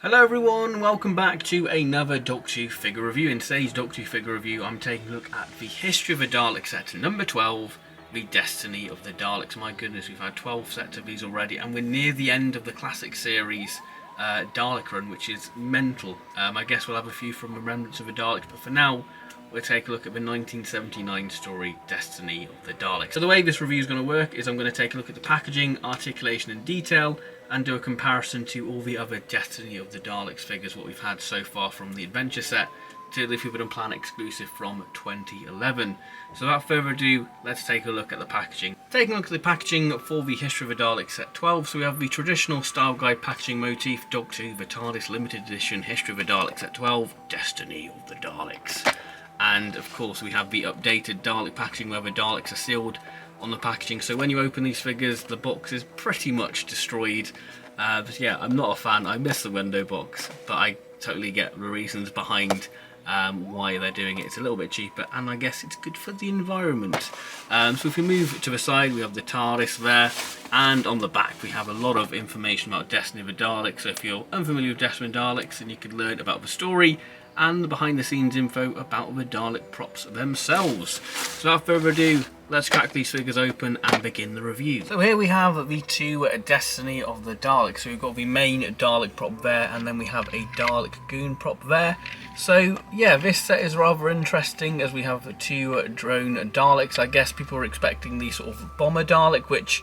Hello everyone, welcome back to another Doctor Who figure review. In today's Doctor Who figure review, I'm taking a look at the History of the Daleks set number 12, The Destiny of the Daleks. My goodness, we've had 12 sets of these already, and we're near the end of the classic series Dalek run, which is mental. I guess we'll have a few from the Remnants of the Daleks, but for now, we'll take a look at the 1979 story Destiny of the Daleks. So the way this review is going to work is I'm going to take a look at the packaging, articulation and detail, and do a comparison to all the other Destiny of the Daleks figures, what we've had so far from the Adventure set to the Forbidden Planet exclusive from 2011. So without further ado, let's take a look at the packaging. Taking a look at the packaging for the History of the Daleks set 12, so we have the traditional style guide packaging motif, Doctor Who, the TARDIS limited edition History of the Daleks set 12, Destiny of the Daleks. And of course we have the updated Dalek packaging where the Daleks are sealed on the packaging, so when you open these figures the box is pretty much destroyed. But yeah, I'm not a fan. I miss the window box, but I totally get the reasons behind why they're doing it. It's a little bit cheaper and I guess it's good for the environment. So if we move to the side, we have the TARDIS there, and on the back we have a lot of information about Destiny of the Daleks. So if you're unfamiliar with Destiny of the Daleks, then you could learn about the story and the behind the scenes info about the Dalek props themselves. So without further ado, let's crack these figures open and begin the review. So here we have the two Destiny of the Daleks. So we've got the main Dalek prop there, and then we have a Dalek Goon prop there. So yeah, this set is rather interesting as we have two drone Daleks. I guess people are expecting the sort of bomber Dalek, which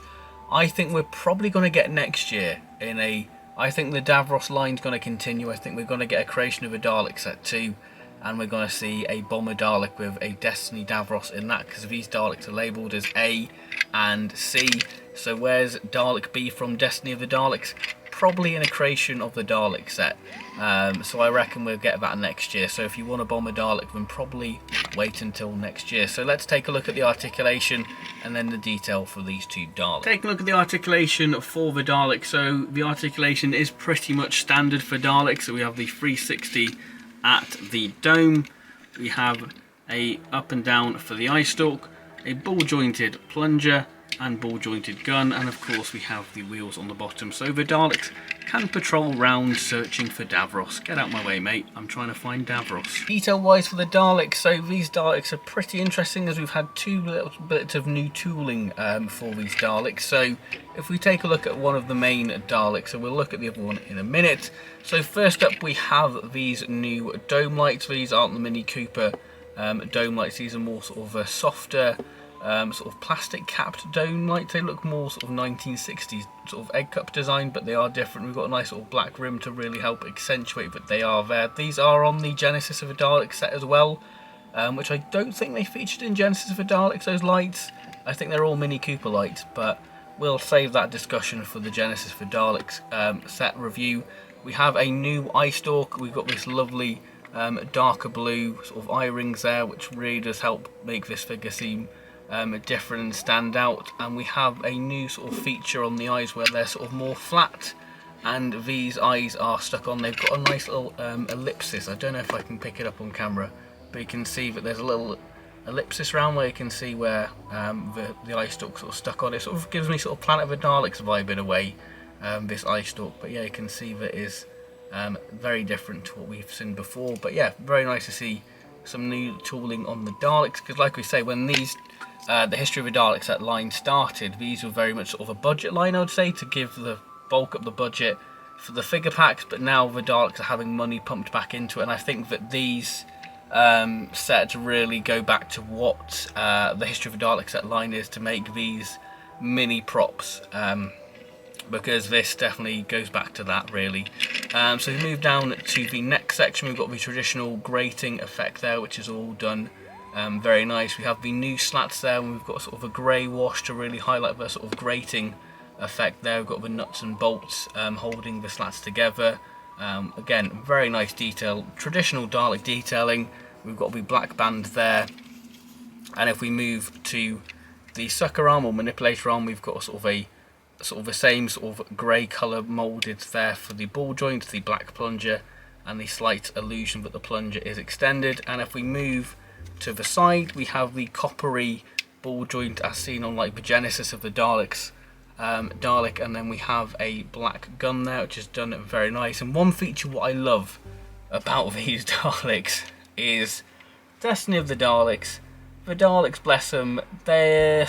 I think we're probably going to get next year in a... I think the Davros line's going to continue. I think we're going to get a creation of a Dalek set too, and we're going to see a bomber Dalek with a Destiny Davros in that, because these Daleks are labelled as A and C. So where's Dalek B from Destiny of the Daleks? Probably in a creation of the Dalek set. So I reckon we'll get that next year. So if you want a bomber Dalek, then probably wait until next year. So let's take a look at the articulation and then the detail for these two Daleks. Taking a look at the articulation for the Dalek. So the articulation is pretty much standard for Daleks. So we have the 360 at the dome. We have a up and down for the eye stalk, a ball jointed plunger and ball jointed gun, and of course we have the wheels on the bottom, so the Daleks can patrol round searching for Davros. Get out my way, mate, I'm trying to find Davros. Detail wise for the Daleks, so these Daleks are pretty interesting as we've had two little bits of new tooling for these Daleks. So if we take a look at one of the main Daleks, so we'll look at the other one in a minute. So first up we have these new dome lights. These aren't the Mini Cooper dome lights, these are more sort of a softer sort of plastic capped dome lights. They look more sort of 1960s sort of egg cup design, but they are different. We've got a nice sort of black rim to really help accentuate that they are there. These are on the Genesis of a Dalek set as well, which I don't think they featured in Genesis of a Daleks, those lights. I think they're all Mini Cooper lights, but we'll save that discussion for the Genesis for Daleks set review. We have a new eye stalk. We've got this lovely darker blue sort of eye rings there, which really does help make this figure seem different and stand out. And we have a new sort of feature on the eyes where they're sort of more flat, and these eyes are stuck on. They've got a nice little ellipsis. I don't know if I can pick it up on camera, but you can see that there's a little ellipsis around where you can see where the eye stalk sort of stuck on. It sort of gives me sort of Planet of the Daleks vibe in a way, this eye stalk, but yeah, you can see that is very different to what we've seen before. But yeah, very nice to see some new tooling on the Daleks, because like we say, when these the History of the Daleks set line started, these were very much sort of a budget line, I would say, to give the bulk up the budget for the figure packs. But now the Daleks are having money pumped back into it, and I think that these sets really go back to what the History of the Daleks set line is, to make these mini props, because this definitely goes back to that really. So we move down to the next section. We've got the traditional grating effect there, which is all done very nice. We have the new slats there, and we've got sort of a grey wash to really highlight the sort of grating effect there. We've got the nuts and bolts holding the slats together. Again, very nice detail, traditional Dalek detailing. We've got the black band there, and if we move to the sucker arm or manipulator arm, we've got sort of the same sort of grey colour moulded there for the ball joint, the black plunger, and the slight illusion that the plunger is extended. And if we move to the side, we have the coppery ball joint as seen on like the Genesis of the Daleks Dalek, and then we have a black gun there, which is done very nice. And one feature what I love about these Daleks is Destiny of the Daleks. The Daleks, bless them, they're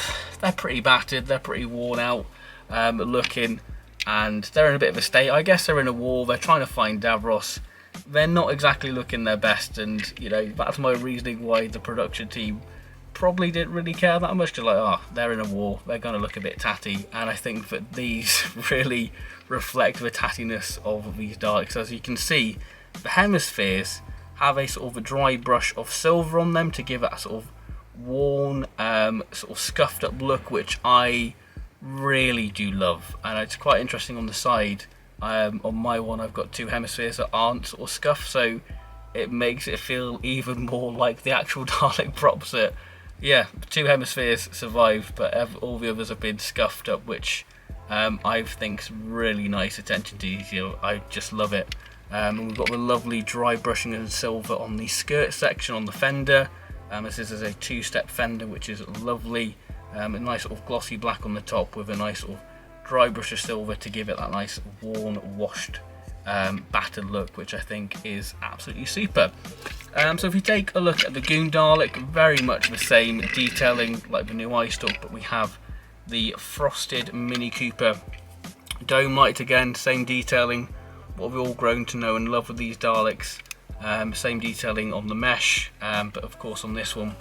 pretty battered, they're pretty worn out looking, and they're in a bit of a state. I guess they're in a war, they're trying to find Davros. They're not exactly looking their best, and you know, that's my reasoning why the production team probably didn't really care that much. Just like, oh, they're in a war, they're going to look a bit tatty, and I think that these really reflect the tattiness of these Daleks. As you can see, the hemispheres have a sort of a dry brush of silver on them to give it a sort of worn, sort of scuffed up look, which I really do love. And it's quite interesting on the side. On my one, I've got two hemispheres that aren't sort of scuffed, so it makes it feel even more like the actual Dalek props. That, yeah, two hemispheres survived, but all the others have been scuffed up, which I think's really nice attention to detail. I just love it. And we've got the lovely dry brushing of silver on the skirt section on the fender. This is a two-step fender, which is lovely. A nice sort of glossy black on the top with a nice sort of dry brush of silver to give it that nice worn, washed, battered look, which I think is absolutely super. So if you take a look at the Goon Dalek, very much the same detailing like the new eye stalk, but we have the frosted Mini Cooper dome light again, same detailing, what we've all grown to know and love with these Daleks. Same detailing on the mesh, but of course on this one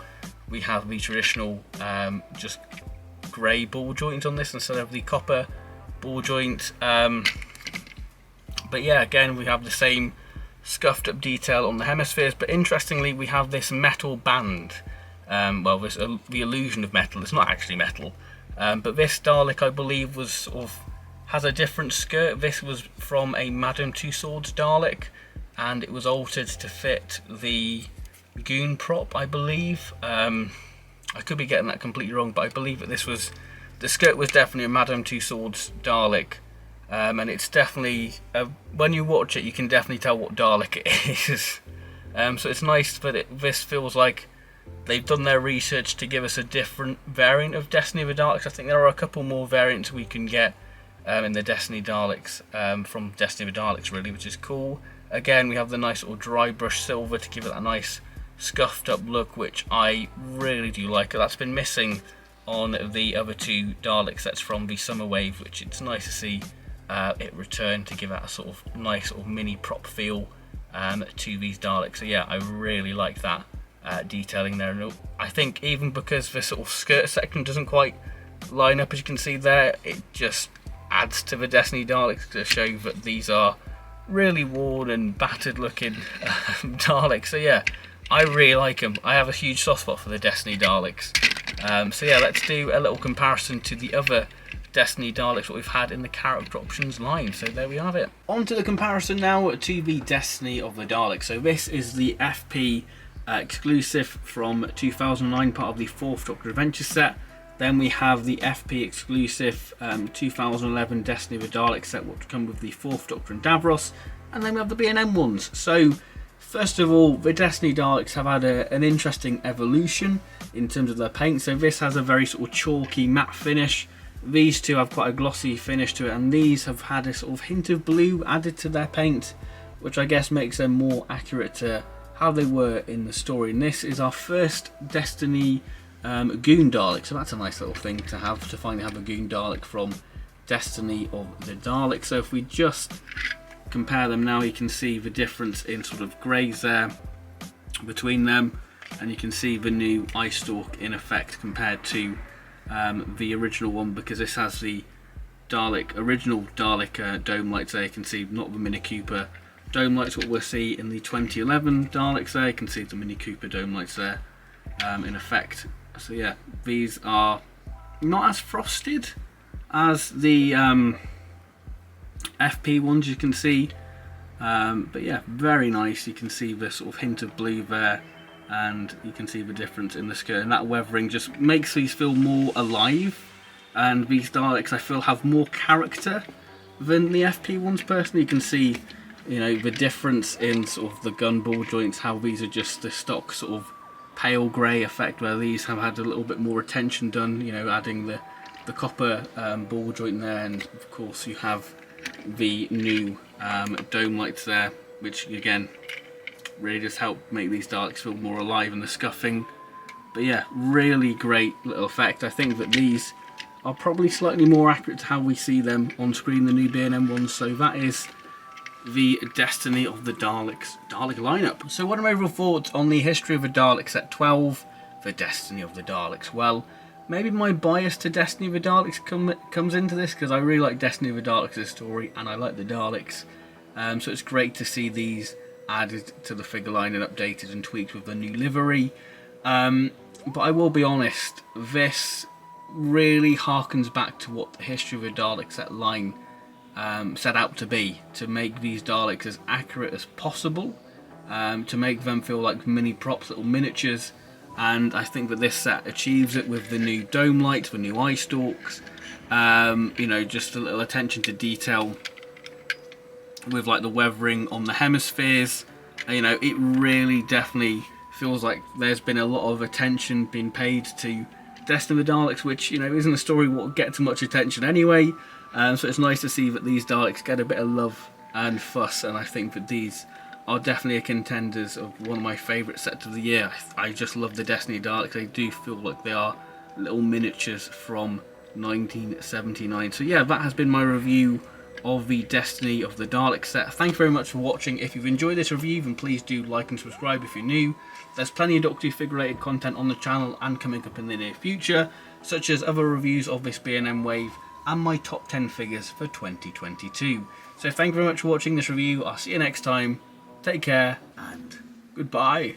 we have the traditional just grey ball joint on this instead of the copper ball joint. But yeah, again we have the same scuffed up detail on the hemispheres, but interestingly we have this metal band. Well, this the illusion of metal. It's not actually metal, but this Dalek I believe was sort of has a different skirt. This was from a Madame Tussauds Dalek, and it was altered to fit the Goon prop, I believe. I could be getting that completely wrong, but I believe that the skirt was definitely a Madame Tussauds Dalek, and it's definitely, when you watch it, you can definitely tell what Dalek it is. So it's nice that this feels like they've done their research to give us a different variant of Destiny of the Daleks. I think there are a couple more variants we can get in the Destiny Daleks, from Destiny of the Daleks really, which is cool. Again, we have the nice little dry brush silver to give it that nice scuffed up look, which I really do like. That's been missing on the other two Dalek sets from the Summer Wave, which it's nice to see it return to give that a sort of nice sort of mini prop feel to these Daleks. So yeah, I really like that detailing there. And I think even because the sort of skirt section doesn't quite line up, as you can see there, it just adds to the Destiny Daleks to show that these are really worn and battered looking Daleks. So yeah, I really like them. I have a huge soft spot for the Destiny Daleks. So yeah, let's do a little comparison to the other Destiny Daleks what we've had in the character options line. So there we have it. On to the comparison now to the Destiny of the Daleks. So this is the FP exclusive from 2009, part of the 4th Doctor Adventure set. Then we have the FP exclusive 2011 Destiny of the Daleks set, which will come with the 4th Doctor and Davros. And then we have the B&M ones. So first of all, the Destiny Daleks have had an interesting evolution in terms of their paint. So this has a very sort of chalky matte finish. These two have quite a glossy finish to it, and these have had a sort of hint of blue added to their paint, which I guess makes them more accurate to how they were in the story. And this is our first Destiny Goon Dalek, so that's a nice little thing to have, to finally have a Goon Dalek from Destiny of the Daleks. So if we just compare them now, you can see the difference in sort of greys there between them, and you can see the new eye stalk in effect compared to the original one, because this has the original Dalek dome lights there. You can see not the Mini Cooper dome lights what we'll see in the 2011 Daleks there. You can see the Mini Cooper dome lights there in effect. So yeah, these are not as frosted as the FP ones, you can see, but yeah, very nice. You can see the sort of hint of blue there, and you can see the difference in the skirt, and that weathering just makes these feel more alive. And these Daleks I feel have more character than the FP ones personally. You can see, you know, the difference in sort of the gun ball joints, how these are just the stock sort of pale grey effect, where these have had a little bit more attention done, you know, adding the the copper ball joint there, and of course you have the new dome lights there, which again really just help make these Daleks feel more alive in the scuffing. But yeah, really great little effect. I think that these are probably slightly more accurate to how we see them on screen, the new B&M ones. So that is the Destiny of the Daleks Dalek lineup. So what are my overall thoughts on the History of the Daleks set 12, the Destiny of the Daleks? Well, maybe my bias to Destiny of the Daleks comes into this, because I really like Destiny of the Daleks as a story, and I like the Daleks. So it's great to see these added to the figure line and updated and tweaked with the new livery. But I will be honest, this really harkens back to what the History of the Daleks set line set out to be, to make these Daleks as accurate as possible, to make them feel like mini props, little miniatures, and I think that this set achieves it with the new dome lights, the new eye stalks, you know, just a little attention to detail with like the weathering on the hemispheres. You know, it really definitely feels like there's been a lot of attention being paid to Destiny of the Daleks, which, you know, isn't a story that will get too much attention anyway. So it's nice to see that these Daleks get a bit of love and fuss, and I think that these are definitely a contenders of one of my favourite sets of the year. I just love the Destiny Daleks. They do feel like they are little miniatures from 1979. So yeah, that has been my review of the Destiny of the Daleks set. Thank you very much for watching. If you've enjoyed this review, then please do like and subscribe if you're new. There's plenty of Doctor Who figure related content on the channel and coming up in the near future, such as other reviews of this B&M wave and my top 10 figures for 2022. So thank you very much for watching this review. I'll see you next time. Take care and goodbye.